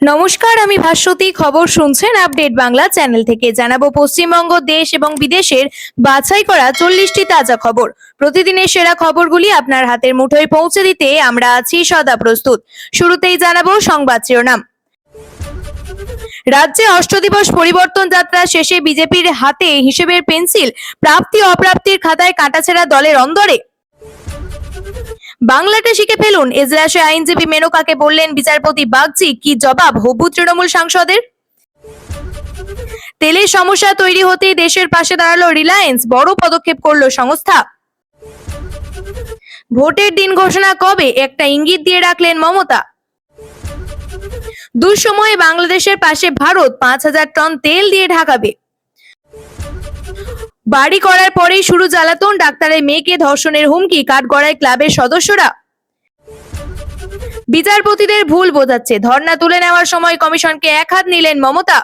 নমস্কার, আমি ভাস্বতী। খবর শুনছেন আপডেট বাংলা চ্যানেল থেকে। জানাবো পশ্চিমবঙ্গ, দেশ এবং বিদেশের বাছাই করা 40টি তাজা খবর। প্রতিদিনের সেরা খবরগুলি আপনার হাতের মুঠোয় পৌঁছে দিতে আমরা আছি সদা প্রস্তুত। শুরুতেই জানাবো সংবাদ শিরোনাম। রাজ্যে অষ্টদিবস পরিবর্তন যাত্রা শেষে বিজেপির হাতে হিসেবের পেন্সিল, প্রাপ্তি অপ্রাপ্তির খাতায় কাটাছেঁড়া দলের অন্দরে। বাংলাটা শিখে ফেলুন, এজলাসে আইনজীবী মেনকাকে বললেন বিচারপতি বাগচি। কি জবাব হবু তৃণমূল সাংসদের? তেলের সমস্যা তৈরি হতেই দেশের পাশে দাঁড়ালো রিলায়েন্স, বড় পদক্ষেপ করলো সংস্থা। ভোটের দিন ঘোষণা কবে, একটা ইঙ্গিত দিয়ে রাখলেন মমতা। দুঃসময়ে বাংলাদেশের পাশে ভারত 5,000 টন তেল দিয়ে ঢাকাবে। বাড়ি করার পরেই শুরু জ্বালাতন, ডাক্তারের মেয়েকে ধর্ষণের হুমকি, কাঠগড়ায় ক্লাবের সদস্যরা। বিচারপতিদের ভুল বোঝাচ্ছে, ধর্ণা তুলে নেওয়ার সময় কমিশনকে একহাত নিলেন মমতা।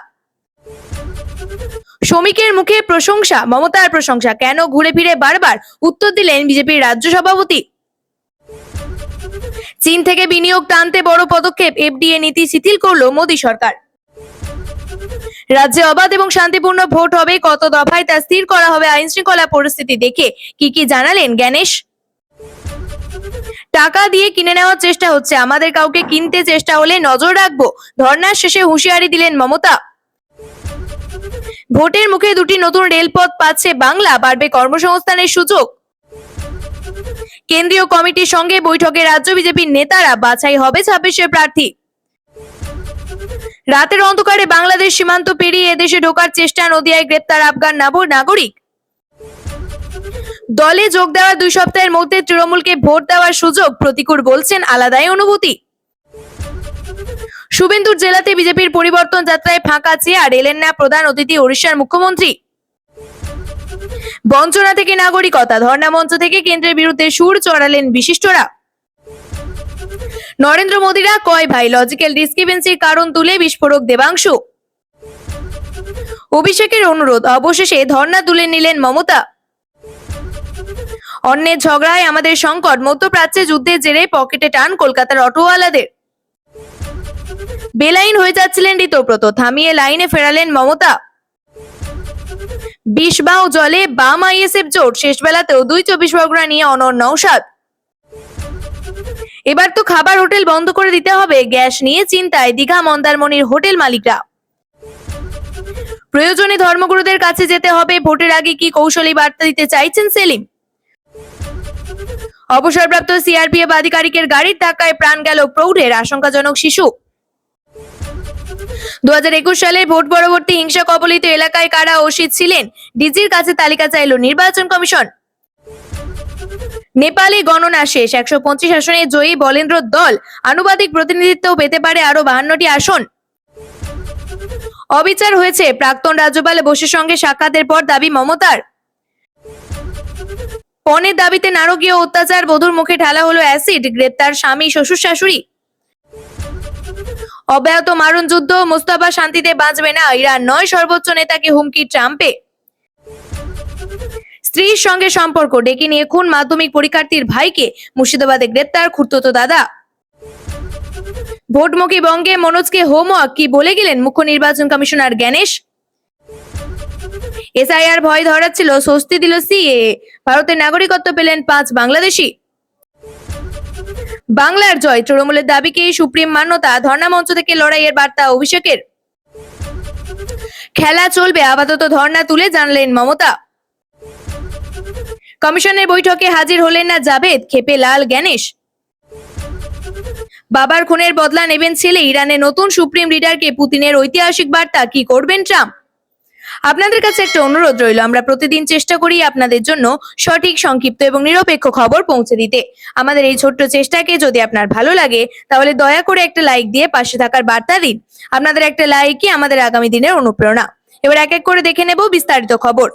শ্রমিকের মুখে প্রশংসা, মমতার প্রশংসা কেন ঘুরে ফিরে বারবার, উত্তর দিলেন বিজেপির রাজ্য সভাপতি। চীন থেকে বিনিয়োগ টানতে বড় পদক্ষেপ, এফডিএ নীতি শিথিল করল মোদী সরকার। রাজ্যে অবাধ এবং শান্তিপূর্ণ ভোট হবে, কত দফায় তা স্থির করা হবে আইন শৃঙ্খলা পরিস্থিতি দেখে। কি জানালেন জ্ঞানেশ। টাকা দিয়ে কিনে নেওয়ার চেষ্টা হচ্ছে, আমাদের কাউকে কিনতে চেষ্টা হলে নজর রাখবো, ধর্নার শেষে হুঁশিয়ারি দিলেন মমতা। ভোটের মুখে দুটি নতুন রেলপথ পাচ্ছে বাংলা, বাড়বে কর্মসংস্থানের সুযোগ। কেন্দ্রীয় কমিটির সঙ্গে বৈঠকে রাজ্য বিজেপির নেতারা, বাছাই হবে 26 প্রার্থী। রাতের অন্ধকারে বাংলাদেশ সীমান্ত পেরিয়ে এদেশে ঢোকার চেষ্টা, নদিয়ায় গ্রেপ্তার আফগান নাগরিক। দলে যোগ দেওয়ার 2 সপ্তাহের মধ্যে তৃণমূলকে ভোট দেওয়ার সুযোগ, প্রতিকূল বলছেন আলাদাই অনুভূতি। শুভেন্দুর জেলাতে বিজেপির পরিবর্তন যাত্রায় ফাঁকা চেয়ার, এলেন না প্রধান অতিথি ওড়িশার মুখ্যমন্ত্রী। বঞ্চনা থেকে নাগরিকতা, ধর্ণা মঞ্চ থেকে কেন্দ্রের বিরুদ্ধে সুর চড়ালেন বিশিষ্টরা। নরেন্দ্র মোদীরা কয় ভাই, লজিক্যাল ডিসক্রিপেন্সির কারণ তুলে বিস্ফোরক দেবাংশু। অভিষেকের অনুরোধ, অবশেষে ধর্ণা তুলে নিলেন মমতা। অন্যের ঝগড়ায় আমাদের সংকট, মধ্যপ্রাচ্যে যুদ্ধের জেরে পকেটে টান কলকাতার অটোওয়ালাদের। বেলাইন হয়ে যাচ্ছিলেন ঋতব্রত, থামিয়ে লাইনে ফেরালেন মমতা। বিষবাও জলে বাম আইএসএফ জোট, শেষ বেলাতেও 2 24 পরগনা নিয়ে অনড় নওশাদ। এবার তো খাবার হোটেল বন্ধ করে দিতে হবে, গ্যাস নিয়ে চিন্তায় দীঘা মন্দারমণির হোটেল মালিকরা। প্রয়োজনে ধর্মগুরুদের কাছে যেতে হবে, ভোটের আগে কি কৌশলী বার্তা দিতে চাইছেন সেলিম। অবসরপ্রাপ্ত সিআরপিএফ আধিকারিকের গাড়ির ধাক্কায় প্রাণ গেল প্রৌঢ়ের, আশঙ্কাজনক শিশু। 2021 সালে ভোট পরবর্তী হিংসা কবলিত এলাকায় কারা ওসি ছিলেন, ডিজির কাছে তালিকা চাইল নির্বাচন কমিশন। নেপালে গণনা শেষ, 125 আসনে জয়ী বলেন্দ্র দল, আনুপাতিক প্রতিনিধিত্ব পেতে পারে আরো 52টি আসন। অবিচার হয়েছে, প্রাক্তন রাজ্যপাল বোসের সঙ্গে সাক্ষাতের পর দাবি মমতার। পণের দাবিতে নারকীয় অত্যাচার, বধূর মুখে ঢালা হলো অ্যাসিড, গ্রেপ্তার স্বামী শ্বশুর শাশুড়ি। অব্যাহত মারণ যুদ্ধ, মোস্তফা শান্তিতে বাঁচবে না, ইরান নয় সর্বোচ্চ নেতাকে হুমকি ট্রাম্পে। স্ত্রীর সঙ্গে সম্পর্ক ডেকে নিয়ে খুন মাধ্যমিক পরীক্ষার্থীর ভাইকে, মুর্শিদাবাদে গ্রেপ্তার খুড়তুতো দাদা। ভোটমুখী বঙ্গে মনোজকে হোমওয়ার্ক, কি বলে গেলেন মুখ্য নির্বাচন কমিশনার জ্ঞানেশ। এসআইআর ভয় ধরাচ্ছিল, স্বস্তি দিল সিএএ, ভারতের নাগরিকত্ব পেলেন 5 বাংলাদেশি। বাংলার জয়, তৃণমূলের দাবিকে সুপ্রিম মান্যতা, ধর্ণা মঞ্চ থেকে লড়াইয়ের বার্তা অভিষেকের। খেলা চলবে, আপাতত ধর্ণা তুলে জানলেন মমতা। কমিশনের বৈঠকে হাজির হলেন না জাভেদ, ক্ষেপে লাল জ্ঞানেশ। বাবার খুনের বদলা নেবেন ছেলে, ইরানের নতুন সুপ্রিম লিডারকে পুতিনের ঐতিহাসিক বার্তা, কি করবেন ট্রাম্প। আপনাদের কাছে একটা অনুরোধ রইল, আমরা প্রতিদিন চেষ্টা করি আপনাদের জন্য সঠিক, সংক্ষিপ্ত এবং নিরপেক্ষ খবর পৌঁছে দিতে। আমাদের এই ছোট্ট চেষ্টাকে যদি আপনার ভালো লাগে, তাহলে দয়া করে একটা লাইক দিয়ে পাশে থাকার বার্তা দিন। আপনাদের একটা লাইকই আমাদের আগামী দিনের অনুপ্রেরণা। এবার এক এক করে দেখে নেব বিস্তারিত খবর।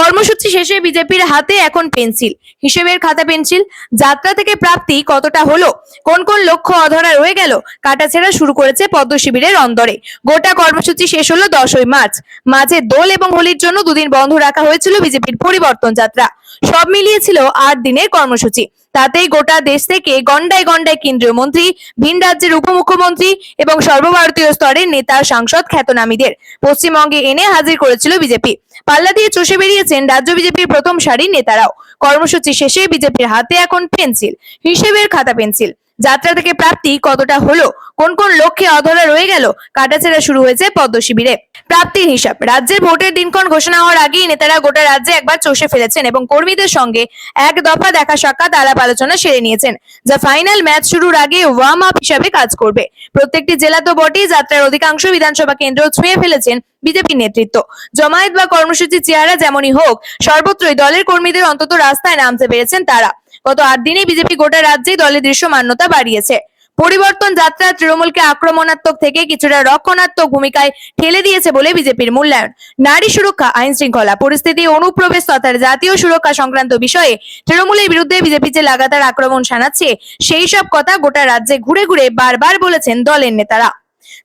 কর্মসূচি শেষে বিজেপির হাতে এখন পেন্সিল, হিসেবের খাতা পেন্সিল। যাত্রা থেকে প্রাপ্তি কতটা হলো, কোন কোন লক্ষ্য অধরা রয়ে গেল, কাটাছেঁড়া শুরু করেছে পদ্ম শিবিরের অন্দরে। গোটা কর্মসূচি শেষ হলো 10ই মার্চ। মাঝে দোল এবং হোলির জন্য দুদিন বন্ধ রাখা হয়েছিল বিজেপির পরিবর্তন যাত্রা। সব মিলিয়ে ছিল 8 দিনের কর্মসূচি। তাতেই গোটা দেশ থেকে গন্ডায় গন্ডায় কেন্দ্রীয় মন্ত্রী, ভিন রাজ্যের উপমুখ্যমন্ত্রী এবং সর্বভারতীয় স্তরের নেতা, সাংসদ, খ্যাতনামীদের পশ্চিমবঙ্গে এনে হাজির করেছিল বিজেপি। পাল্লা দিয়ে চষে বেরিয়েছেন রাজ্য বিজেপির প্রথম সারির নেতারাও। কর্মসূচি শেষে বিজেপির হাতে এখন পেন্সিল, হিসেবের খাতা পেন্সিল। যাত্রা থেকে প্রাপ্তি কতটা হলো, কোন কোন লক্ষ্যে অধরা রয়ে গেল, কাটাছেঁড়া শুরু হয়েছে পদ্ম শিবিরে। প্রাপ্তির হিসাব, রাজ্যের ভোটের দিনক্ষণ ঘোষণা হওয়ার আগেই নেতারা গোটা রাজ্যে একবার চষে ফেলেছেন এবং কর্মীদের সঙ্গে এক দফা দেখা সাক্ষাৎ আলাপ আলোচনা সেরে নিয়েছেন, যা ফাইনাল ম্যাচ শুরুর আগে ওয়ার্ম আপ হিসাবে কাজ করবে। প্রত্যেকটি জেলা তো বটেই, যাত্রার অধিকাংশ বিধানসভা কেন্দ্র ছুঁয়ে ফেলেছেন বিজেপি নেতৃত্ব। জমায়েত বা কর্মসূচির চেহারা যেমনই হোক, সর্বত্রই দলের কর্মীদের অন্তত রাস্তায় নামতে পেরেছেন তারা। গত 8 দিনে বিজেপি গোটা রাজ্যেই দলের দৃশ্যমান্যতা বাড়িয়েছে। পরিবর্তন যাত্রা তৃণমূলকে আক্রমণাত্মক থেকে কিছুটা রক্ষণাত্মক ভূমিকায় ঠেলে দিয়েছে বলে বিজেপির মূল্যায়ন। নারী সুরক্ষা, আইন শৃঙ্খলা পরিস্থিতি, অনুপ্রবেশ তথা জাতীয় সুরক্ষা সংক্রান্ত বিষয়ে তৃণমূলের বিরুদ্ধে বিজেপি যে লাগাতার আক্রমণ শানাচ্ছে, সেই সব কথা গোটা রাজ্যে ঘুরে ঘুরে বারবার বলেছেন দলের নেতারা।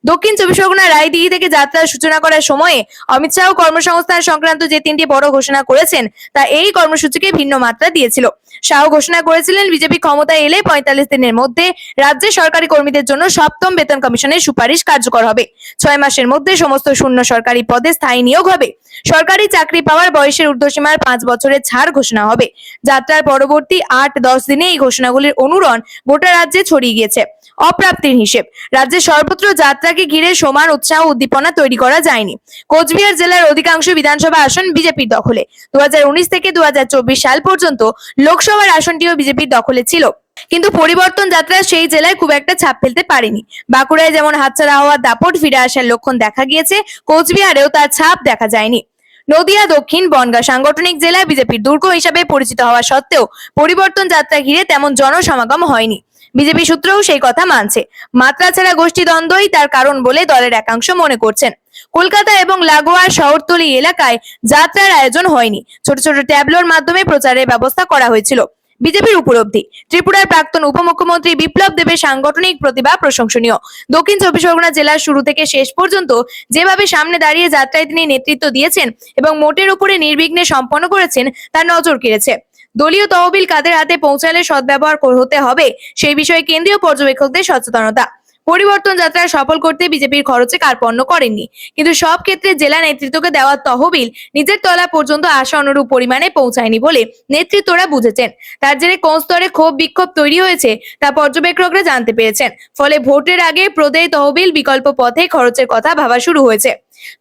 দক্ষিণ 24 পরগনার রায়দিঘি থেকে যাত্রার সূচনা করার সময়ে অমিত শাহ কর্মসংস্থান সংক্রান্ত যে 3টি বড় ঘোষণা করেছেন, তা এই কর্মসূচিকে ভিন্ন মাত্রা দিয়েছিল। শাহ ঘোষণা করেছিলেন বিজেপি ক্ষমতায় এলে 45 দিনের মধ্যে রাজ্যের সরকারি কর্মীদের জন্য 7ম বেতন কমিশনের সুপারিশ কার্যকর হবে। 6 মাসের মধ্যে সমস্ত শূন্য সরকারি পদে স্থায়ী নিয়োগ হবে। সরকারি চাকরি পাওয়ার বয়সের ঊর্ধ্বসীমার 5 বছরের ছাড় ঘোষণা হবে। যাত্রার পরবর্তী 8-10 দিনে এই ঘোষণাগুলির অনুরণ গোটা রাজ্যে ছড়িয়ে গিয়েছে। অপ্রাপ্তির হিসেব, রাজ্যের সর্বত্র যাত্রাকে ঘিরে সমান উৎসাহ উদ্দীপনা তৈরি করা যায়নি। কোচবিহার জেলার অধিকাংশ বিধানসভা আসন বিজেপির দখলে। 2019 থেকে 2024 সাল পর্যন্ত লোকসভার আসনটিও বিজেপির দখলে ছিল, কিন্তু পরিবর্তন যাত্রা সেই জেলায় খুব একটা ছাপ ফেলতে পারেনি। বাঁকুড়ায় যেমন হাতছাড়া হওয়ার দাপট ফিরে আসার লক্ষণ দেখা গিয়েছে, কোচবিহারেও তার ছাপ দেখা যায়নি। নদিয়া দক্ষিণ বনগাঁ সাংগঠনিক জেলায় বিজেপির দুর্গ হিসাবে পরিচিত হওয়া সত্ত্বেও পরিবর্তন যাত্রা ঘিরে তেমন জনসমাগম হয়নি। বিজেপি সূত্রও সেই কথা মানছে। মাত্রাছাড়া গোষ্ঠী দ্বন্দ্বই তার কারণ বলে দলের একাংশ মনে করছেন। কলকাতা এবং লাগোয়া শহরতলি এলাকায় যাত্রার আয়োজন হয়নি, ছোট ছোট ট্যাবলোর মাধ্যমে প্রচারের ব্যবস্থা করা হয়েছিল। বিজেপির উপলব্ধি, ত্রিপুরার প্রাক্তন উপমুখ্যমন্ত্রী বিপ্লব দেবের সাংগঠনিক প্রতিভা প্রশংসনীয়। দক্ষিণ 24 পরগনা জেলার শুরু থেকে শেষ পর্যন্ত যেভাবে সামনে দাঁড়িয়ে যাত্রায় তিনি নেতৃত্ব দিয়েছেন এবং মোটের উপরে নির্বিঘ্নে সম্পন্ন করেছেন, তা নজর কেড়েছে। দলীয় তহবিল কাদের হাতে পৌঁছালে সদ্ব্যবহার হতে হবে, সেই বিষয়ে কেন্দ্রীয় পর্যবেক্ষকদের সচেতনতা। পরিবর্তন যাত্রা সফল করতে বিজেপির খরচে কার্পণ্য করেননি, কিন্তু সব ক্ষেত্রে জেলা নেতৃত্বকে দেওয়া তহবিল নিজের তলা পর্যন্ত আশা অনুরূপ পরিমাণে পৌঁছায়নি বলে নেতৃত্বরা বুঝেছেন। তার জেরে কোন স্তরে ক্ষোভ বিক্ষোভ তৈরি হয়েছে তা পর্যবেক্ষকরা জানতে পেরেছেন। ফলে ভোটের আগে প্রদেয় তহবিল বিকল্প পথে খরচের কথা ভাবা শুরু হয়েছে।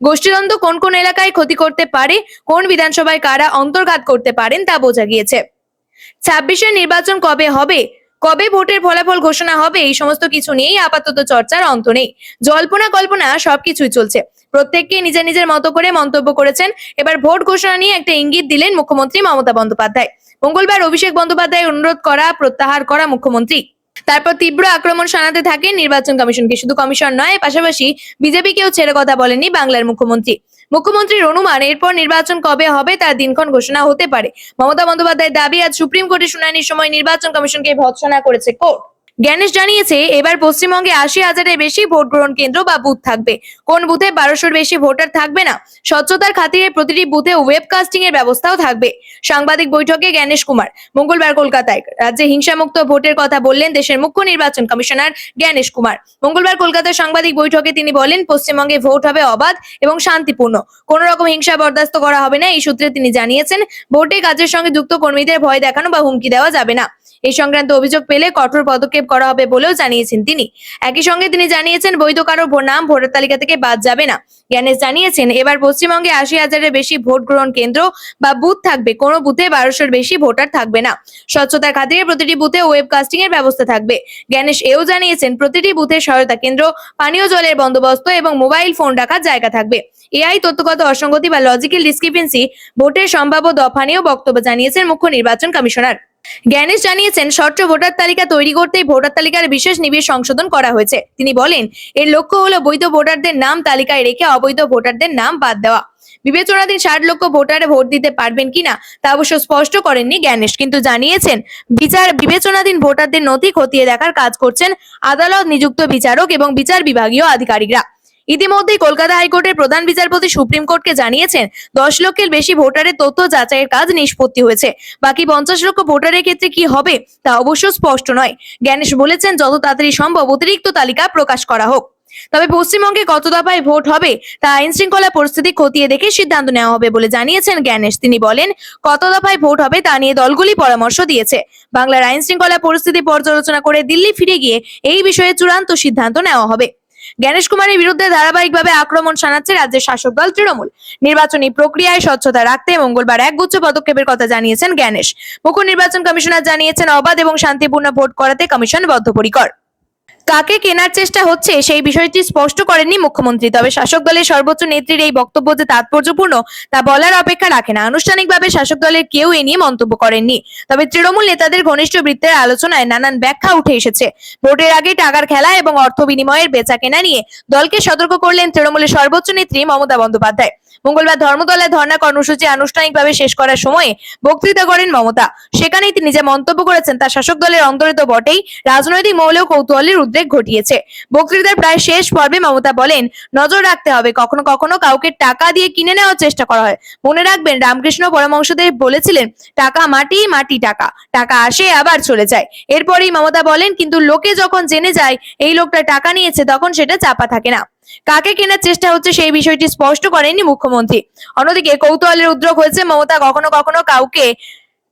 গোষ্ঠীদ্বন্দ্ব কোন কোন এলাকায় ক্ষতি করতে পারে, কোন বিধানসভায় কারা অন্তর্ঘাত করতে পারেন, তা বোঝা গিয়েছে। 26-এর নির্বাচন কবে হবে, কবে ভোটের ফলাফল ঘোষণা হবে, এই সমস্ত কিছু নিয়েই আপাতত চর্চার অন্ত নেই। জল্পনা কল্পনা সবকিছুই চলছে। প্রত্যেককে নিজের নিজের মতো করে মন্তব্য করেছেন। এবার ভোট ঘোষণা নিয়ে একটা ইঙ্গিত দিলেন মুখ্যমন্ত্রী মমতা বন্দ্যোপাধ্যায়। মঙ্গলবার অভিষেক বন্দ্যোপাধ্যায় অনুরোধ করা প্রত্যাহার করা মুখ্যমন্ত্রী। তারপর তীব্র আক্রমণ শানাতে থাকেন নির্বাচন কমিশনকে। শুধু কমিশন নয়, পাশাপাশি বিজেপিকেও ছেড়ে কথা বলেননি বাংলার মুখ্যমন্ত্রী। মুখ্যমন্ত্রীর অনুমান এরপর নির্বাচন কবে হবে তার দিনক্ষণ ঘোষণা হতে পারে। মমতা বন্দ্যোপাধ্যায়ের দাবি, আজ সুপ্রিম কোর্টে শুনানির সময় নির্বাচন কমিশনকে ভৎসনা করেছে কোর্ট। জ্ঞানেশ জানিয়েছে, এবার পশ্চিমবঙ্গে 80,000-এর বেশি ভোট গ্রহণ কেন্দ্র বা বুথ থাকবে। কোন বুথে 1200-র বেশি ভোটার থাকবে না। স্বচ্ছতার খাতিরে প্রতিটি বুথে ওয়েবকাস্টিং এর ব্যবস্থাও থাকবে। সাংবাদিক বৈঠকে জ্ঞানেশ কুমার। মঙ্গলবার কলকাতায় রাজ্যে হিংসামুক্ত ভোটের কথা বললেন দেশের মুখ্য নির্বাচন কমিশনার জ্ঞানেশ কুমার। মঙ্গলবার কলকাতার সাংবাদিক বৈঠকে তিনি বলেন, পশ্চিমবঙ্গে ভোট হবে অবাধ এবং শান্তিপূর্ণ, কোন রকম হিংসা বরদাস্ত করা হবে না। এই সূত্রে তিনি জানিয়েছেন, ভোটে কাজের সঙ্গে যুক্ত কর্মীদের ভয় দেখানো বা হুমকি দেওয়া যাবে না। এই সংক্রান্ত অভিযোগ পেলে কঠোর পদক্ষেপ করা হবে বলেও জানিয়েছেন তিনি। একই সঙ্গে তিনি জানিয়েছেন, বৈধ কারো নাম ভোটার তালিকা থেকে বাদ যাবে না। জ্ঞানেশ জানিয়েছেন, এবার পশ্চিমবঙ্গে 80,000-এর বেশি ভোট গ্রহণ কেন্দ্র বা বুথ থাকবে। কোনো বুথে 1200-র বেশি ভোটার থাকবে না। স্বচ্ছতার খাতিরে প্রতিটি বুথে ওয়েবকাস্টিং এর ব্যবস্থা থাকবে। জ্ঞানেশ এও জানিয়েছেন, প্রতিটি বুথে সহায়তা কেন্দ্র, পানীয় জলের বন্দোবস্ত এবং মোবাইল ফোন রাখার জায়গা থাকবে। এআই তথ্যগত অসঙ্গতি বা লজিক্যাল ডিসক্রিপেন্সি ভোটের সম্ভাব্য দফা নিয়েও বক্তব্য জানিয়েছেন মুখ্য নির্বাচন কমিশনার। জ্ঞানেশ জানিয়েছেন, স্বচ্ছ ভোটার তালিকা তৈরি করতেই ভোটার তালিকার বিশেষ নিবিড় সংশোধন করা হয়েছে। তিনি বলেন, এর লক্ষ্য হলো বৈধ ভোটারদের নাম তালিকায় রেখে অবৈধ ভোটারদের নাম বাদ দেওয়া। বিবেচনাধীন 60 লক্ষ ভোটারে ভোট দিতে পারবেন কিনা তা অবশ্য স্পষ্ট করেননি জ্ঞানেশ, কিন্তু জানিয়েছেন বিবেচনাধীন ভোটারদের নথি খতিয়ে দেখার কাজ করছেন আদালত নিযুক্ত বিচারক এবং বিচার বিভাগীয় আধিকারিকরা। ইতিমধ্যেই কলকাতা হাইকোর্টের প্রধান বিচারপতি সুপ্রিম কোর্টকে জানিয়েছেন, 10 লক্ষের বেশি ভোটারের তথ্য যাচাইয়ের কাজ নিষ্পত্তি হয়েছে। বাকি 50 লক্ষ ভোটারের ক্ষেত্রে কি হবে তা অবশ্য স্পষ্ট নয়। জ্ঞানেশ বলেছেন, যত তাড়াতাড়ি সম্ভব অতিরিক্ত তালিকা প্রকাশ করা হোক। তবে পশ্চিমবঙ্গে কত দফায় ভোট হবে তা আইন শৃঙ্খলা পরিস্থিতি খতিয়ে দেখে সিদ্ধান্ত নেওয়া হবে বলে জানিয়েছেন জ্ঞানেশ। তিনি বলেন, কত দফায় ভোট হবে তা নিয়ে দলগুলি পরামর্শ দিয়েছে। বাংলার আইন শৃঙ্খলা পরিস্থিতি পর্যালোচনা করে দিল্লি ফিরে গিয়ে এই বিষয়ে চূড়ান্ত সিদ্ধান্ত নেওয়া হবে। জ্ঞানেশ কুমারের বিরুদ্ধে ধারাবাহিকভাবে আক্রমণ শানাচ্ছে রাজ্যের শাসক দল তৃণমূল। নির্বাচনী প্রক্রিয়ায় স্বচ্ছতা রাখতে মঙ্গলবার একগুচ্ছ পদক্ষেপের কথা জানিয়েছেন জ্ঞানেশ। মুখ্য নির্বাচন কমিশনার জানিয়েছেন, অবাধ এবং শান্তিপূর্ণ ভোট করাতে কমিশন বদ্ধপরিকর। কাকে কেনার চেষ্টা হচ্ছে সেই বিষয়টি স্পষ্ট করেননি মুখ্যমন্ত্রী। তবে শাসক দলের সর্বোচ্চ নেত্রীর এই বক্তব্য যে তাৎপর্যপূর্ণ তা বলার অপেক্ষা রাখে না। আনুষ্ঠানিকভাবে শাসক দলের কেউ এ নিয়ে মন্তব্য করেননি। তবে তৃণমূল নেতাদের ঘনিষ্ঠ বৃত্তের আলোচনায় নানান ব্যাখ্যা উঠে এসেছে। ভোটের আগে টাকার খেলা এবং অর্থ বিনিময়ের বেচা কেনা নিয়ে দলকে সতর্ক করলেন তৃণমূলের সর্বোচ্চ নেত্রী মমতা বন্দ্যোপাধ্যায়। মঙ্গলবার ধর্মতলায় ধর্ণা কর্মসূচি আনুষ্ঠানিকভাবে শেষ করার সময়ে বক্তৃতা করেন মমতা। সেখানেই তিনি যে মন্তব্য করেছেন তা শাসক দলের অন্তরে তো বটেই, রাজনৈতিক মহলেও কৌতূহলের উদ্রেক ঘটিয়েছে। বক্তৃতার প্রায় শেষ পর্বে মমতা বলেন, নজর রাখতে হবে, কখনো কখনো কাউকে টাকা দিয়ে কিনে নেওয়ার চেষ্টা করা হয়। মনে রাখবেন, রামকৃষ্ণ পরমহংসদেব বলেছিলেন, টাকা মাটি, মাটি টাকা, টাকা আসে আবার চলে যায়। এরপরেই মমতা বলেন, কিন্তু লোকে যখন জেনে যায় এই লোকটা টাকা নিয়েছে তখন সেটা চাপা থাকে না। কাকে কেনার চেষ্টা হচ্ছে সেই বিষয়টি স্পষ্ট করেননি মুখ্যমন্ত্রী। অন্যদিকে কৌতূহলের উদ্রেক হয়েছে, মমতা কখনো কখনো কাউকে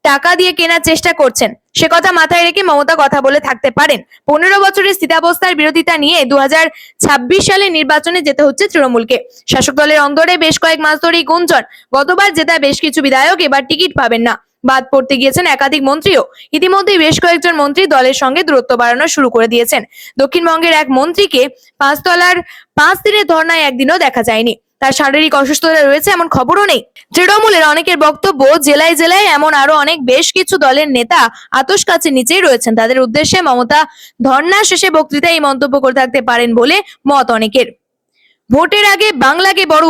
টাকা দিয়ে কেনার চেষ্টা করছেন, সে কথা মাথায় রেখে মমতা কথা বলে থাকতে পারেন। 15 বছরের স্থিতাবস্থার বিরোধিতা নিয়ে 2026 সালে নির্বাচনে যেতে হচ্ছে তৃণমূলকে। শাসক দলের অন্দরে বেশ কয়েক মাস ধরেই গুঞ্জন, গতবার জেতা বেশ কিছু বিধায়ক এবার টিকিট পাবেন না। বাদ পড়তে গিয়েছেন একাধিক মন্ত্রীও। ইতিমধ্যেই বেশ কয়েকজন মন্ত্রী দলের সঙ্গে দূরত্ব বাড়ানো শুরু করে দিয়েছেন। দক্ষিণবঙ্গের এক মন্ত্রীকে 5 দিনের ধর্নায় একদিনও দেখা যায়নি। তার শারীরিক অসুস্থতা রয়েছে এমন খবরও নেই। তৃণমূলের অনেকের বক্তব্য, জেলায় জেলায় এমন আরো অনেক বেশ কিছু দলের নেতা আতশ কাছের নিচেই রয়েছেন। তাদের উদ্দেশ্যে মমতা ধর্না শেষে বক্তৃতায় এই মন্তব্য করে থাকতে পারেন বলে মত অনেকের। ভোটের আগে বাংলাকে বড়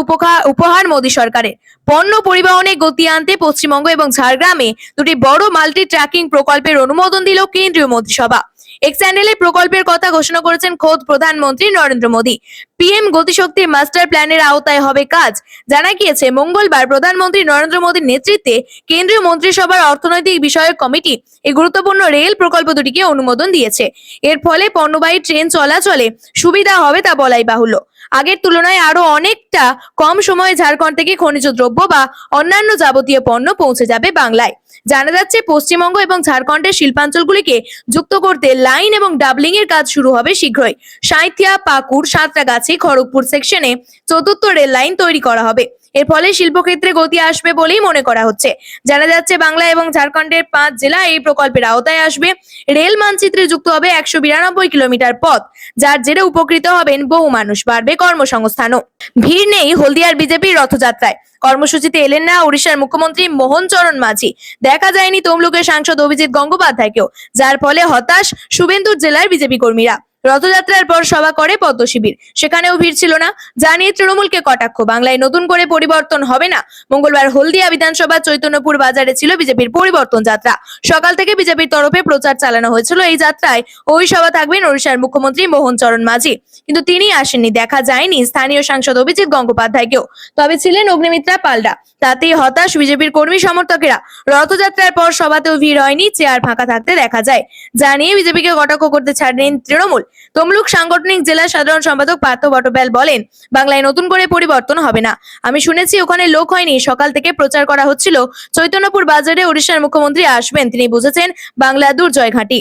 উপহার মোদী সরকারের। পণ্য পরিবহনে গতি আনতে পশ্চিমবঙ্গ এবং ঝাড়গ্রামে দুটি বড় মাল্টি ট্র্যাকিং প্রকল্পের অনুমোদন দিল কেন্দ্রীয় মন্ত্রিসভা। এক চ্যানেলে প্রকল্পের কথা ঘোষণা করেছেন খোদ প্রধানমন্ত্রী নরেন্দ্র মোদী। পিএম গতিশক্তি মাস্টার প্ল্যানের আওতায় হবে কাজ। জানা গিয়েছে, মঙ্গলবার প্রধানমন্ত্রী নরেন্দ্র মোদীর নেতৃত্বে কেন্দ্রীয় মন্ত্রিসভার অর্থনৈতিক বিষয়ক কমিটি এই গুরুত্বপূর্ণ রেল প্রকল্প দুটিকে অনুমোদন দিয়েছে। এর ফলে পণ্যবাহী ট্রেন চলাচলে সুবিধা হবে তা বলাই বাহুল্য। আগের তুলনায় আরো অনেকটা কম সময়ে ঝাড়খণ্ড থেকে খনিজ দ্রব্য বা অন্যান্য যাবতীয় পণ্য পৌঁছে যাবে বাংলায়। জানা যাচ্ছে, পশ্চিমবঙ্গ এবং ঝাড়খণ্ডের শিল্পাঞ্চলগুলিকে যুক্ত করতে লাইন এবং ডাবলিং এর কাজ শুরু হবে শীঘ্রই। সাঁইথিয়া, পাকুড়, সাঁতরাগাছি, খড়গপুর সেকশনে চতুর্থ রেল লাইন তৈরি করা হবে। এর ফলে শিল্পক্ষেত্রে গতি আসবে বলেই মনে করা হচ্ছে। জানা যাচ্ছে, বাংলা এবং ঝাড়খণ্ডের 5 জেলা এই প্রকল্পের আওতায় আসবে। রেল মানচিত্রে যুক্ত হবে 192 কিলোমিটার পথ, যার জেরে উপকৃত হবেন বহু মানুষ, বাড়বে কর্মসংস্থানও। ভিড় নেই হলদিয়ার বিজেপির রথযাত্রায়। কর্মসূচিতে এলেন না ওড়িশার মুখ্যমন্ত্রী মোহন চরণ মাঝি। দেখা যায়নি তমলুকের সাংসদ অভিজিৎ গঙ্গোপাধ্যায়কেও, যার ফলে হতাশ শুভেন্দুর জেলার বিজেপি কর্মীরা। রথযাত্রার পর সভা করে পদ্ম শিবির, সেখানেও ভিড় ছিল না। জানিয়ে তৃণমূলকে কটাক্ষ, বাংলায় নতুন করে পরিবর্তন হবে না। মঙ্গলবার হলদিয়া বিধানসভা চৈতন্যপুর বাজারে ছিল বিজেপির পরিবর্তন যাত্রা। সকাল থেকে বিজেপির তরফে প্রচার চালানো হয়েছিল। এই যাত্রায় ওই সভা থাকবেন ওড়িশার মুখ্যমন্ত্রী মোহন চরণ মাঝি, কিন্তু তিনি আসেননি। দেখা যায়নি স্থানীয় সাংসদ অভিজিৎ গঙ্গোপাধ্যায়কেও, তবে ছিলেন অগ্নিমিত্রা পালডা। তাতেই হতাশ বিজেপির কর্মী সমর্থকেরা। রথযাত্রার পর সভাতেও ভিড় হয়নি, চেয়ার ফাঁকা থাকতে দেখা যায়। জানিয়ে বিজেপিকে কটাক্ষ করতে ছাড়েন তৃণমূল। তমলুক সাংগঠনিক জেলা সাধারণ সম্পাদক পার্থ বটবেল বলেন, বাংলায় নতুন করে পরিবর্তন হবে না। আমি শুনেছি ওখানে লোক হয়নি, সকাল থেকে প্রচার করা হচ্ছিল চৈতন্যপুর বাজারে ওড়িশার মুখ্যমন্ত্রী আসবেন। তিনি বুঝেছেন বাংলা দুর্জয় ঘাঁটি।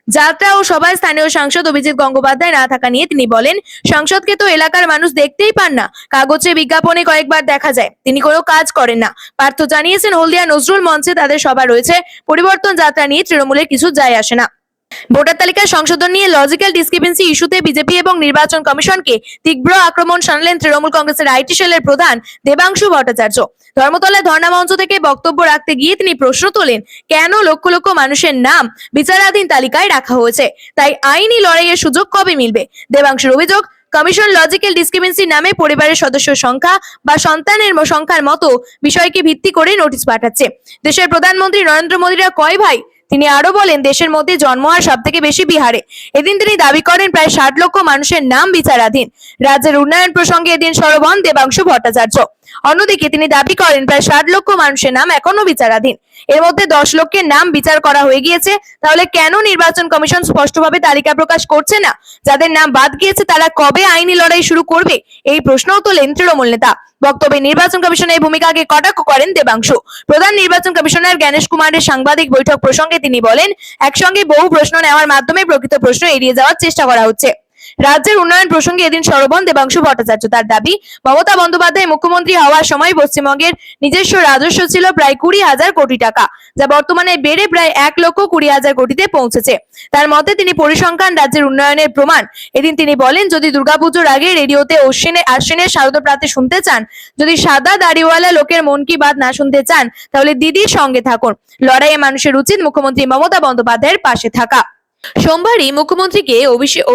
যাত্রা ও সভায় স্থানীয় সাংসদ অভিজিৎ গঙ্গোপাধ্যায় না থাকা নিয়ে তিনি বলেন, সংসদকে তো এলাকার মানুষ দেখতেই পান না, কাগজে বিজ্ঞাপনে কয়েকবার দেখা যায়, তিনি কোনো কাজ করেন না। পার্থ জানিয়েছেন, হলদিয়া নজরুল মঞ্চে তাদের সভা রয়েছে। পরিবর্তন যাত্রা নিয়ে তৃণমূলের কিছু যায় আসে না। ভোটার তালিকা সংশোধন নিয়ে লজিক্যাল ডিসক্রিপেন্সি ইস্যুতে বিজেপি এবং নির্বাচন কমিশনকে তীব্র আক্রমণ শানালেন তৃণমূল কংগ্রেসের আইটি সেলের প্রধান দেবাংশু ভট্টাচার্য। ধর্মতলায় ধর্ণা মঞ্চ থেকে বক্তব্য রাখতে গিয়ে তিনি প্রশ্ন তোলেন, কেন লক্ষ লক্ষ মানুষের নাম বিচারাধীন তালিকায় রাখা হয়েছে, তাই আইনি লড়াইয়ের সুযোগ কবে মিলবে? দেবাংশুর অভিযোগ, কমিশন লজিক্যাল ডিসক্রিপেন্সি নামে পরিবারের সদস্য সংখ্যা বা সন্তানের সংখ্যার মতো বিষয়কে ভিত্তি করে নোটিশ পাঠাচ্ছে। দেশের প্রধানমন্ত্রী নরেন্দ্র মোদীরা কয় ভাই? তিনি আরো বলেন, দেশের মধ্যে জন্ম হয় সব থেকে বেশি বিহারে। এদিন তিনি দাবি করেন প্রায় 60 লক্ষ মানুষের নাম বিচারাধীন। রাজ্যের উন্নয়ন প্রসঙ্গে এদিন সরব হন দেবাংশু ভট্টাচার্য। অন্যদিকে তিনি দাবি করেন প্রায় 60 লক্ষ মানুষের নাম এখনো বিচারাধীন। এর মধ্যে 10 লক্ষের নাম বিচার করা হয়ে গিয়েছে। তাহলে কেন নির্বাচন কমিশন স্পষ্টভাবে তালিকা প্রকাশ করছে না? যাদের নাম বাদ গিয়েছে তারা কবে আইনি লড়াই শুরু করবে? এই প্রশ্নও তোলেন তৃণমূল নেতা। বক্তব্যে নির্বাচন কমিশনের ভূমিকাকে কটাক্ষ করেন দেবাংশু। প্রধান নির্বাচন কমিশনার জ্ঞানেশ কুমারের সাংবাদিক বৈঠক প্রসঙ্গে তিনি বলেন, একসঙ্গে বহু প্রশ্ন নেওয়ার মাধ্যমে প্রকৃত প্রশ্ন এড়িয়ে যাওয়ার চেষ্টা করা হচ্ছে। রাজ্যের উন্নয়ন প্রসঙ্গে এদিন সরব হন দেবাংশু ভট্টাচার্য। তার দাবি, মমতা বন্দ্যোপাধ্যায় মুখ্যমন্ত্রী হওয়ার সময় পশ্চিমবঙ্গের নিজস্ব রাজস্ব ছিল প্রায় 20,000 কোটি টাকা, যা বর্তমানে বেড়ে প্রায় 1,20,000 কোটিতে পৌঁছেছে। তার মতে তিনি পরিসংখ্যান রাজ্যের উন্নয়নের প্রমাণ। এদিন তিনি বলেন, যদি দুর্গাপুজোর আগে রেডিওতে আশ্বিনের শারদ প্রাতে শুনতে চান, যদি সাদা দাড়িওয়ালা লোকের মন কি বাত না শুনতে চান, তাহলে দিদির সঙ্গে থাকুন। লড়াইয়ে মানুষের উচিত মুখ্যমন্ত্রী মমতা বন্দ্যোপাধ্যায়ের পাশে থাকা। সোমবারই মুখ্যমন্ত্রীকে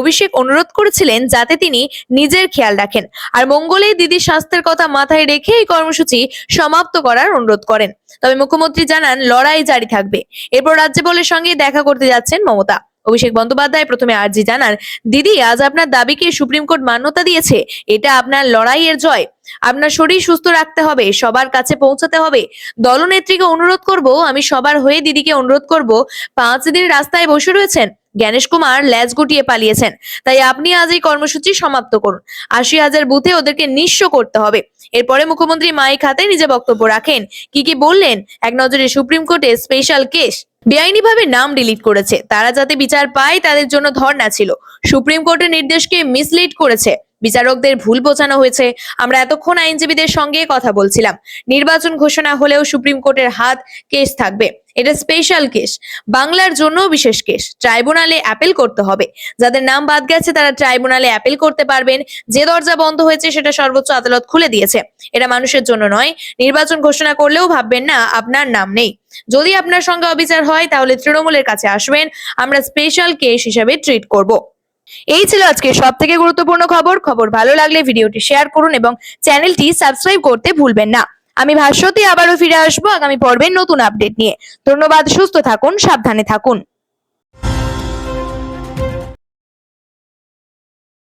অভিষেক অনুরোধ করেছিলেন যাতে তিনি নিজের খেয়াল রাখেন, আর মঙ্গলে দিদির স্বাস্থ্যের কথা মাথায় রেখে এই কর্মসূচি সমাপ্ত করার অনুরোধ করেন। তবে মুখ্যমন্ত্রী জানান লড়াই জারি থাকবে। এরপর রাজ্যপালের সঙ্গে দেখা করতে যাচ্ছেন মমতা। অভিষেক বন্দ্যোপাধ্যায় প্রথমে আর্জি জানান, দিদি আজ আপনার দাবিকে সুপ্রিম কোর্ট মান্যতা দিয়েছে, এটা আপনার লড়াইয়ের জয়। আপনার শরীর সুস্থ রাখতে হবে, সবার কাছে পৌঁছাতে হবে। দলনেত্রীকে অনুরোধ করব, আমি সবার হয়ে দিদিকে অনুরোধ করব, 5 দিন রাস্তায় বসে রয়েছেন, জ্ঞানেশ কুমার ল্যাজ গুটিয়ে পালিয়েছেন, তাই আপনি আজ এই কর্মসূচি সমাপ্ত করুন। 80,000 বুথে ওদেরকে নিঃস্ব করতে হবে। এরপরে মুখ্যমন্ত্রী মাইক হাতে নিজে বক্তব্য রাখেন। কি বললেন? এক নজরে সুপ্রিম কোর্টে স্পেশাল কেস, বেআইনিভাবে নাম ডিলিট করেছে, তারা যাতে বিচার পায় তাদের জন্য ধর্ণা ছিল। সুপ্রিম কোর্টের নির্দেশকে মিসলিড করেছে, বিচারকদের ভুল বোঝানো হয়েছে। আমরা এতক্ষণ আইনজীবীদের সঙ্গে কথা বলছিলাম। নির্বাচন ঘোষণা হলেও সুপ্রিম কোর্টের হাত কেস থাকবে। এটা স্পেশাল কেস, বাংলার জন্য বিশেষ কেস। ট্রাইব্যুনালে অ্যাপিল করতে হবে। যাদের নাম বাদ গেছে তারা ট্রাইব্যুনালে অ্যাপিল করতে পারবেন। যে দরজা বন্ধ হয়েছে সেটা সর্বোচ্চ আদালত খুলে দিয়েছে। এটা মানুষের জন্য নয়। নির্বাচন ঘোষণা করলেও ভাববেন না আপনার নাম নেই। যদি আপনার সঙ্গে অবিচার হয় তাহলে তৃণমূলের কাছে আসবেন, আমরা স্পেশাল কেস হিসেবে ট্রিট করব। এই ছিল আজকে সব থেকে গুরুত্বপূর্ণ খবর ভালো লাগলে ভিডিওটি শেয়ার করুন এবং চ্যানেলটি সাবস্ক্রাইব করতে ভুলবেন না। আমি ভাস্বতী আবারও ফিরে আসবো আগামী পর্বের নতুন আপডেট নিয়ে। ধন্যবাদ, সুস্থ থাকুন, সাবধানে থাকুন।